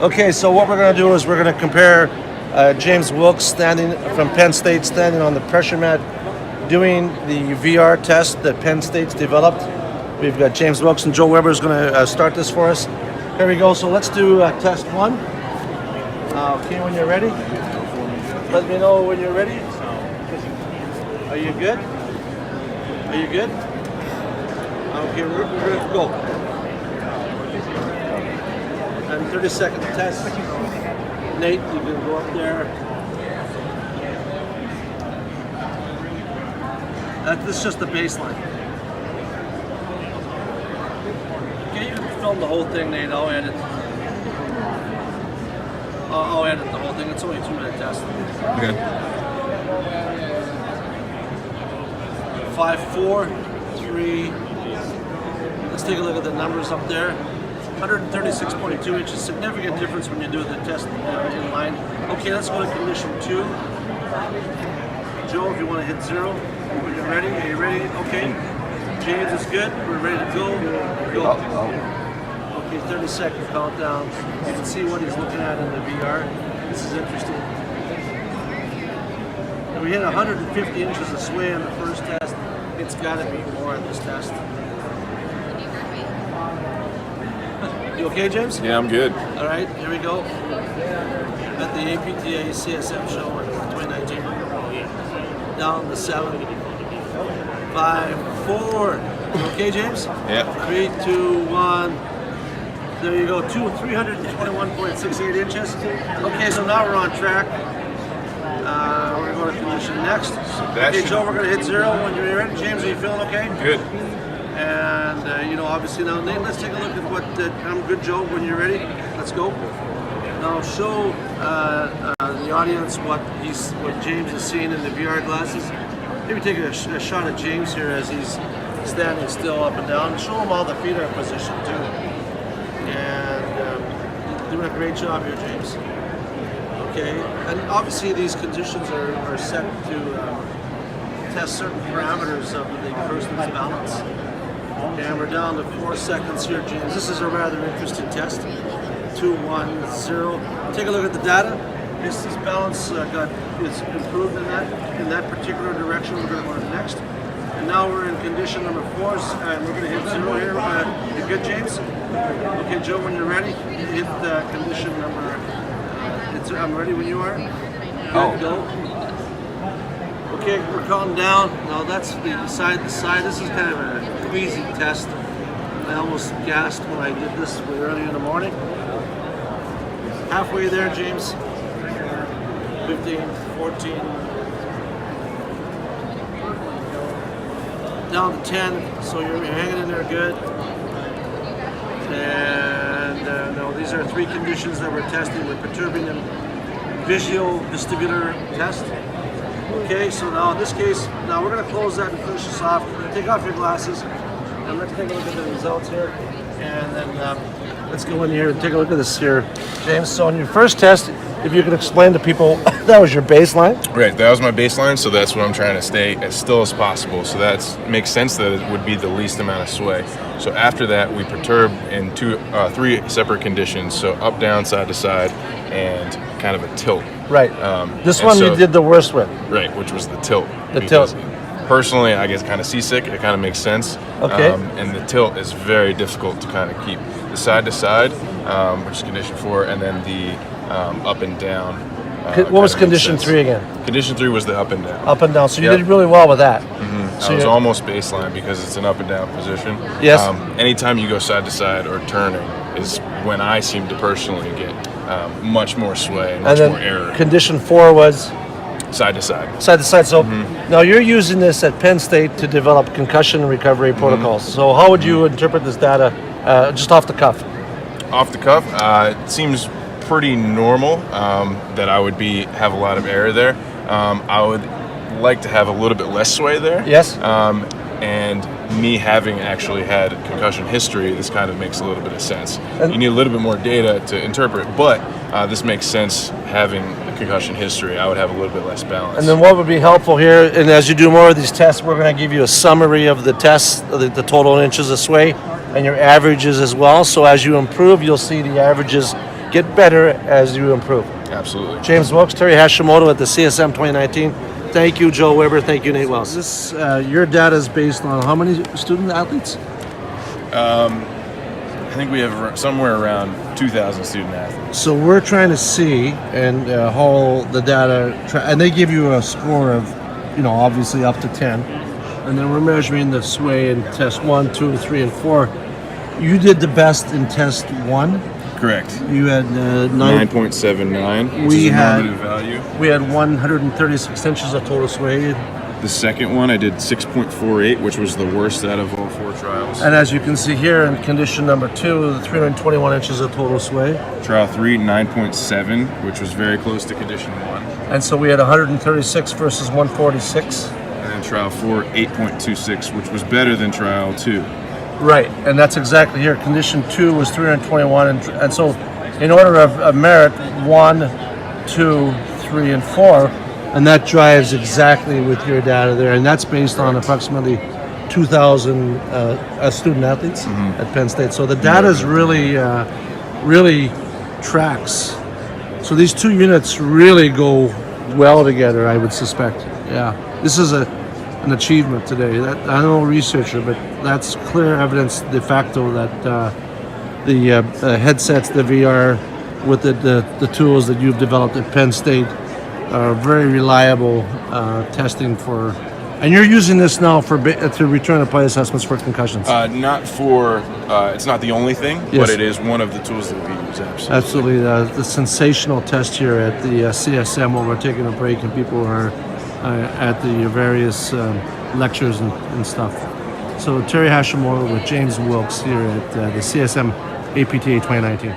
Okay, so what we're going to do is we're going to compare James Wilkes standing from Penn State, standing on the pressure mat, doing the VR test that Penn State's developed. We've got James Wilkes and Joe Weber is going to start this for us. Here we go. So let's do test one. Okay, when you're ready, let me know when you're ready. Are you good? Are you good? Okay, we're ready to go. And 30-second test. Nate, you can go up there. This is just the baseline. Okay, you can film the whole thing, Nate. I'll edit. I'll edit the whole thing. It's only a 2-minute test. Okay. 5, 4, 3. Let's take a look at the numbers up there. 136.2 inches. Significant difference when you do the test in line. Okay, let's go to condition 2. Joe, if you want to hit 0, when you're ready. Are you ready? Okay. James is good. We're ready to go. Go. Okay, 30-second countdown. You can see what he's looking at in the VR. This is interesting. And we hit 150 inches of sway in the first test. It's got to be more in this test. You okay, James? Yeah, I'm good. All right, here we go. At the APTA CSM show in 2019. Down to 7, 5, 4. You okay, James? Yeah. 3, 2, 1. There you go. 321.68 inches. Okay, so now we're on track. We're going to condition next. Okay, Joe, we're going to hit 0 when you're ready. James, are you feeling okay? Good. And obviously now, Nate, let's take a look at what I'm good, Joe. When you're ready, let's go. Now show the audience what James is seeing in the VR glasses. Maybe take a shot at James here as he's standing still up and down. Show him how the feet are positioned too. And doing a great job here, James. Okay, and obviously these conditions are set to test certain parameters of the person's balance. And we're down to 4 seconds here, James. This is a rather interesting test. 2, 1, 0. Take a look at the data. His balance is improved in that particular direction. We're going to go to the next. And now we're in condition number 4, and we're going to hit 0 here. You good, James? Okay, Joe, when you're ready, hit condition number. I'm ready when you are. Good, go. Okay, we're counting down. Now that's the side to side. This is kind of a queasy test. I almost gasped when I did this early in the morning. Halfway there, James. 15, 14. Down to 10, so you're hanging in there good. And no, these are 3 conditions that we're testing. We're perturbing the vestibular test. Okay, so now in this case, now we're going to close that and finish this off. Take off your glasses, and let's take a look at the results here. And then let's go in here and take a look at this here, James. So on your first test, if you could explain to people, that was your baseline? Right, that was my baseline, so that's what I'm trying to stay as still as possible. So that makes sense that it would be the least amount of sway. So after that, we perturb in 3 separate conditions, so up, down, side to side, and kind of a tilt. Right. This one you did the worst with. Right, which was the tilt. The tilt. Personally, I get kind of seasick. It kind of makes sense. Okay. And the tilt is very difficult to kind of keep. The side to side, which is condition 4, and then the up and down. What was condition 3 again? Condition 3 was the up and down. Up and down. So you did really well with that. Mm-hmm. So I was almost baseline because it's an up and down position. Yes. Anytime you go side to side or turning is when I seem to personally get much more sway and much more error. Condition 4 was? Side to side. Side to side. So now you're using this at Penn State to develop concussion recovery protocols. So how would you interpret this data just off the cuff? Off the cuff, it seems pretty normal that I would have a lot of error there. I would like to have a little bit less sway there. Yes. And me having actually had concussion history, this kind of makes a little bit of sense. You need a little bit more data to interpret, but this makes sense having a concussion history. I would have a little bit less balance. And then what would be helpful here, and as you do more of these tests, we're going to give you a summary of the tests, the total inches of sway, and your averages as well. So as you improve, you'll see the averages get better as you improve. Absolutely. James Wilkes, Terry Hashimoto at the CSM 2019. Thank you, Joe Weber. Thank you, Nate Wells. This your data is based on how many student athletes? I think we have somewhere around 2,000 student athletes. So we're trying to see and how the data, and they give you a score of, obviously up to 10, and then we're measuring the sway in test 1, 2, 3, and 4. You did the best in test 1. Correct. You had 9.79, which is a normative value. We had 136 inches of total sway. The second one I did 6.48, which was the worst out of all 4 trials. And as you can see here in condition number 2, the 321 inches of total sway. Trial 3, 9.7, which was very close to condition 1. And so we had 136 versus 146. And then trial 4, 8.26, which was better than trial 2. Right, and that's exactly here. Condition 2 was 321, and so in order of merit, 1, 2, 3, and 4, and that drives exactly with your data there, and that's based on approximately 2,000 student athletes at Penn State. So the data is really tracks. So these two units really go well together, I would suspect. Yeah, this is an achievement today. I'm no researcher, but that's clear evidence de facto that the headsets, the VR, with the tools that you've developed at Penn State are very reliable testing for. And you're using this now to return apply assessments for concussions. Not for, it's not the only thing, Yes. but it is one of the tools that we use, absolutely. Absolutely. The sensational test here at the CSM while we're taking a break and people are at the various lectures and stuff. So Terry Hashimoto with James Wilkes here at the CSM APTA 2019.